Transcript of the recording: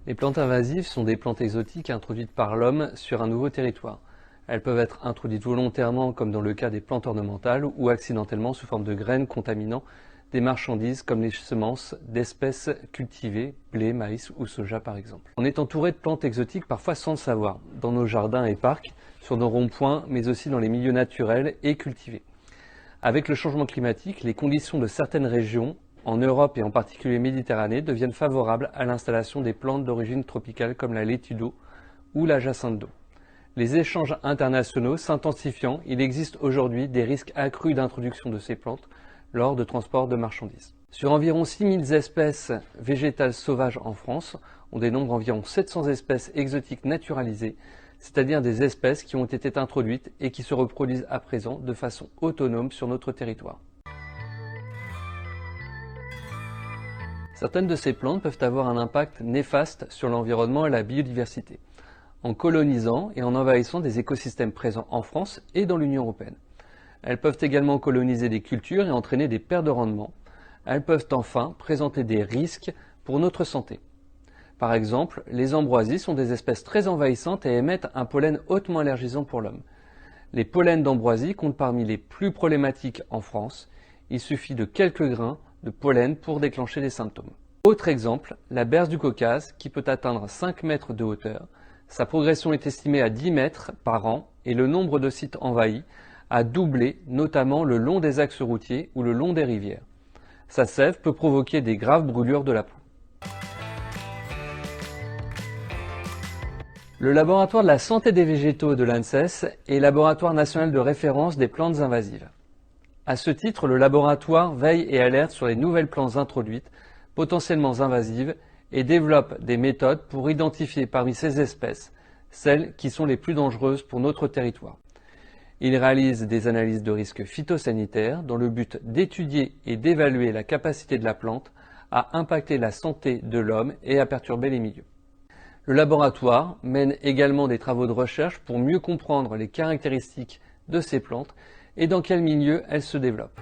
Les plantes invasives sont des plantes exotiques introduites par l'homme sur un nouveau territoire. Elles peuvent être introduites volontairement, comme dans le cas des plantes ornementales, ou accidentellement sous forme de graines contaminant des marchandises comme les semences d'espèces cultivées, blé, maïs ou soja par exemple. On est entouré de plantes exotiques parfois sans le savoir, dans nos jardins et parcs, sur nos ronds-points, mais aussi dans les milieux naturels et cultivés. Avec le changement climatique, les conditions de certaines régions, en Europe et en particulier Méditerranée, deviennent favorables à l'installation des plantes d'origine tropicale comme la laitue d'eau ou la jacinthe d'eau. Les échanges internationaux s'intensifiant, il existe aujourd'hui des risques accrus d'introduction de ces plantes lors de transports de marchandises. Sur environ 6000 espèces végétales sauvages en France, on dénombre environ 700 espèces exotiques naturalisées, c'est-à-dire des espèces qui ont été introduites et qui se reproduisent à présent de façon autonome sur notre territoire. Certaines de ces plantes peuvent avoir un impact néfaste sur l'environnement et la biodiversité, en colonisant et en envahissant des écosystèmes présents en France et dans l'Union européenne. Elles peuvent également coloniser des cultures et entraîner des pertes de rendement. Elles peuvent enfin présenter des risques pour notre santé. Par exemple, les ambroisies sont des espèces très envahissantes et émettent un pollen hautement allergisant pour l'homme. Les pollens d'ambroisie comptent parmi les plus problématiques en France. Il suffit de quelques grains de pollen pour déclencher des symptômes. Autre exemple, la berce du Caucase qui peut atteindre 5 mètres de hauteur. Sa progression est estimée à 10 mètres par an et le nombre de sites envahis a doublé, notamment le long des axes routiers ou le long des rivières. Sa sève peut provoquer des graves brûlures de la peau. Le laboratoire de la santé des végétaux de l'ANSES est laboratoire national de référence des plantes invasives. À ce titre, le laboratoire veille et alerte sur les nouvelles plantes introduites, potentiellement invasives, et développe des méthodes pour identifier parmi ces espèces celles qui sont les plus dangereuses pour notre territoire. Il réalise des analyses de risques phytosanitaires dans le but d'étudier et d'évaluer la capacité de la plante à impacter la santé de l'homme et à perturber les milieux. Le laboratoire mène également des travaux de recherche pour mieux comprendre les caractéristiques de ces plantes et dans quel milieu elles se développent.